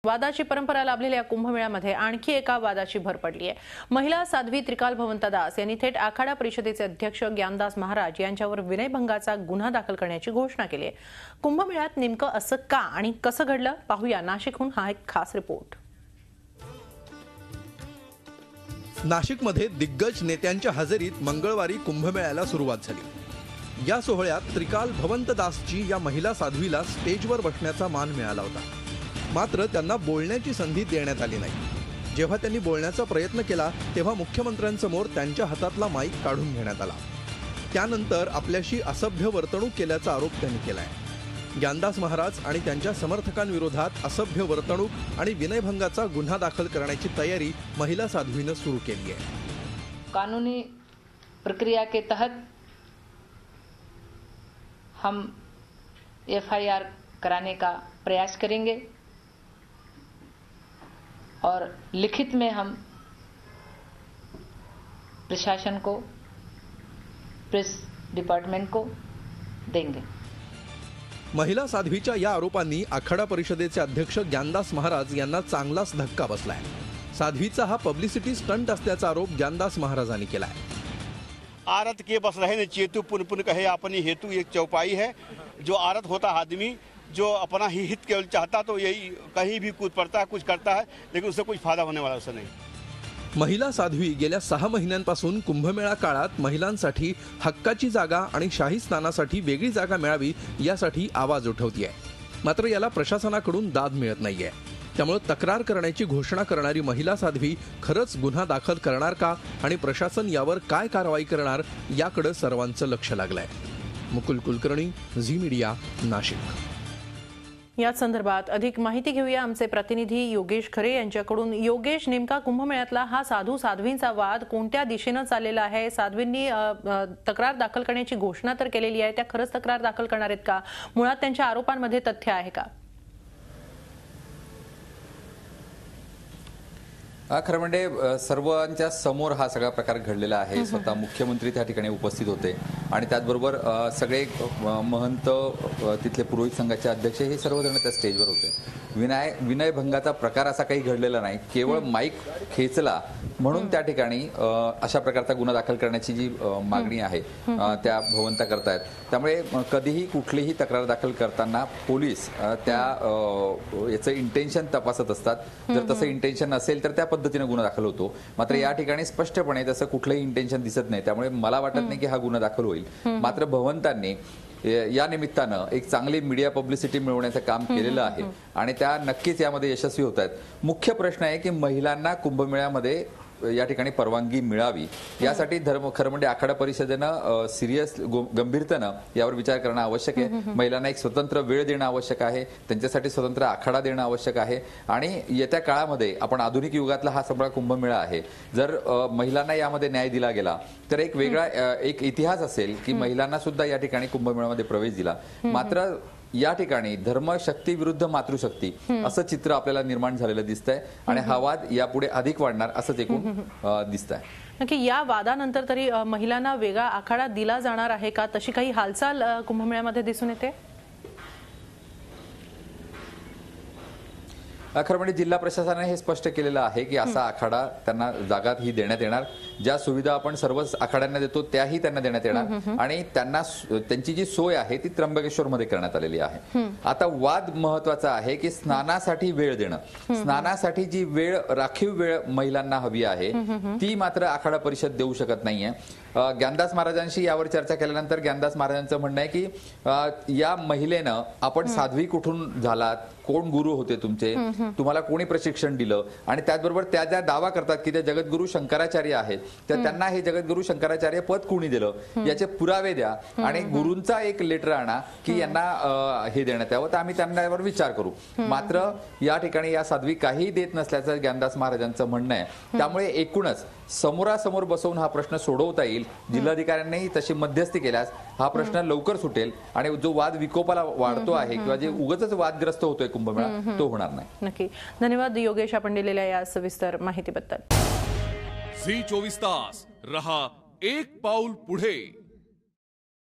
वादाची परंपरा लाभलेल्या कुंभमेळ्यामध्ये आणखी एका वादाची भर पडली आहे। महिला साध्वी त्रिकाल भवंता दास यांनी थेट आखाडा परिषदेचे अध्यक्ष ज्ञानदास महाराज यांच्यावर विनयभंगाचा गुन्हा दाखल करण्याची घोषणा केली आहे। कुंभमेळ्यात नेमकं असं का आणि कसं घडलं पाहूया नाशिकहून हा एक खास रिपोर्ट। नाशिकमध्ये दिग्गज नेत्यांच्या हजेरीत मंगळवारी कुंभमेळ्याला सुरुवात झाली। या सोहळ्यात त्रिकाल भवंत दासची या महिला साध्वीला स्टेजवर बसण्याचा मान मिळाला होता, मात्र त्यांना बोलण्याची संधी देण्यात आली नाही। जेव्हा त्यांनी बोलण्याचा प्रयत्न केला तेव्हा मुख्यमंत्र्यांसमोर त्यांच्या हातातला माईक काढून घेण्यात आला। त्यानंतर आपल्याशी असभ्य वर्तणूक केल्याचा आरोप त्यांनी केलाय। ज्ञानदास महाराज आणि त्यांच्या समर्थकांविरोधात असभ्य वर्तणूक आणि विनयभंगाचा गुन्हा दाखल करण्याची तयारी महिला साध्वीने सुरू केली आहे। कानूनी प्रक्रिया के तहत हम एफआईआर कराने का प्रयास करेंगे और लिखित में हम प्रशासन को, प्रेस डिपार्टमेंट को देंगे। महिला साध्वीच्या या आरोपांनी आखाडा परिषदेचे अध्यक्ष ज्ञानदास महाराज यांना चांगलाच धक्का बसलाय। साध्वीचा हा पब्लिसिटी स्टंट असल्याचा आरोप ज्ञानदास महाराजांनी केलाय। आरत के बस रहे न चेतु पुन पुन कहे अपनी हेतु एक चौपाई है। जो आरत होता आदमी जो अपना ही हित केवल चाहता तो यही कहीं भी कूद पड़ता है, कुछ करता है, लेकिन उससे कुछ फायदा होने वाला उससे नहीं। महिला साध्वी गेल्या 6 महिन्यांपासून कुंभमेळा काळात महिलांसाठी हक्काची जागा आणि शाही स्नानासाठी वेगळी जागा मिळावी यासाठी आवाज उठवतीये। मात्र याला प्रशासनाकडून दाद मिळत नाहीये। त्यामुळे तक्रार करण्याची घोषणा करणारी महिला साध्वी खरंच गुन्हा दाखल करणार का आणि प्रशासन यावर काय कारवाई करणार याकडे सर्वांचं लक्ष लागलंय। मुकुल कुलकर्णी, झी मीडिया, नाशिक। या संदर्भात अधिक माहिती घेऊया आमचे प्रतिनिधी योगेश खरे यांच्याकडून। योगेश, नेमका कुंभमेळ्यातला हा साधू साध्वींचा वाद कोणत्या दिशेने चाललेला आहे? साध्वींनी तक्रार दाखल करण्याची घोषणा तर केलेली आहे, त्या खरंच तक्रार दाखल करणार आहेत का? मुळात त्यांच्या आरोपांमध्ये तथ्य आहे का? खरं म्हणजे सर्वांच्या समोर हा सगळा प्रकार घडलेला आहे। स्वतः मुख्यमंत्री त्या ठिकाणी उपस्थित होते आणि त्याचबरोबर सगळे महंत, तिथले पुरोहित संघाचे अध्यक्ष हे सर्वजण त्या स्टेजवर होते। विनयभंगाचा प्रकार असा काही घडलेला नाही, केवळ माईक खेचला म्हणून त्या ठिकाणी अशा प्रकारचा गुन्हा दाखल करण्याची जी मागणी आहे त्या भवंता करतायत। त्यामुळे कधीही कुठलीही तक्रार दाखल करताना पोलीस त्या याचं इंटेन्शन तपासत असतात। जर तसं इंटेन्शन असेल तर त्या पद्धतीने गुन्हा दाखल होतो, मात्र या ठिकाणी स्पष्टपणे तसं कुठलंही इंटेन्शन दिसत नाही। त्यामुळे मला वाटत नाही की हा गुन्हा दाखल होईल। मात्र भवंतांनी या निमित्तानं एक चांगली मीडिया पब्लिसिटी मिळवण्याचं काम केलेलं आहे आणि त्या नक्कीच यामध्ये यशस्वी होत आहेत। मुख्य प्रश्न आहे की महिलांना कुंभमेळ्यामध्ये या ठिकाणी परवानगी मिळावी यासाठी खरं म्हणजे आखाडा परिषदेनं सिरियस गंभीरतेनं यावर विचार करणं आवश्यक आहे। महिलांना एक स्वतंत्र वेळ देणं आवश्यक आहे, त्यांच्यासाठी स्वतंत्र आखाडा देणं आवश्यक आहे आणि येत्या काळामध्ये आपण आधुनिक युगातला हा सगळा कुंभमेळा आहे, जर महिलांना यामध्ये न्याय दिला गेला तर एक वेगळा एक इतिहास असेल की महिलांना सुद्धा या ठिकाणी कुंभमेळ्यामध्ये प्रवेश दिला। मात्र या ठिकाणी धर्मशक्ती विरुद्ध मातृशक्ती असं चित्र आपल्याला निर्माण झालेलं दिसतंय आणि हा वाद यापुढे अधिक वाढणार असंच एकूण दिसतंय। नक्की या वादानंतर तरी महिलांना वेगळा आखाडा दिला जाणार आहे का? तशी काही हालचाल कुंभमेळ्यामध्ये दिसून येते? खरं म्हणजे जिल्हा प्रशासनाने हे स्पष्ट केलेलं आहे की असा आखाडा त्यांना जागा ही देण्यात येणार। ज्या सुविधा आपण सर्व आखाड्यांना देतो त्याही त्यांना देण्यात येणार आणि त्यांना त्यांची जी सोय आहे ती त्र्यंबकेश्वर मध्ये करण्यात आलेली आहे। आता वाद महत्वाचा आहे की स्नानासाठी वेळ देणं, स्नानासाठी जी वेळ, राखीव वेळ महिलांना हवी आहे ती मात्र आखाडा परिषद देऊ शकत नाहीये। ज्ञानदास महाराजांशी यावर चर्चा केल्यानंतर ज्ञानदास महाराजांचं म्हणणं आहे की या महिलेनं आपण साध्वी कुठून झालात, कोण गुरु होते तुमचे, तुम्हाला कोणी प्रशिक्षण दिलं आणि त्याचबरोबर त्या ज्या दावा करतात की ते जगद्गुरु शंकराचार्य आहेत तर त्यांना हे जगद्गुरु शंकराचार्य पद कोणी दिलं याचे पुरावे द्या आणि गुरूंचा एक लेटर आणा की यांना हे देण्यात यावं, तर आम्ही त्यांच्यावर विचार करू। मात्र या ठिकाणी या साध्वी काही देत नसल्याचं ज्ञानदास महाराजांचं म्हणणं आहे। त्यामुळे एकूणच समोरासमोर बसवून हा प्रश्न सोडवता येईल। जिल्हाधिकाऱ्यांनी तशी मध्यस्थी केल्यास हा प्रश्न लवकर सुटेल आणि जो वाद विकोपाला वाढतो आहे किंवा जे उगाचच वादग्रस्त होतोय कुंभमेळा तो होणार नाही। नक्की, धन्यवाद योगेश आपण दिलेल्या या सविस्तर माहितीबद्दल। झी 24 तास रहा एक पाऊल पुढे।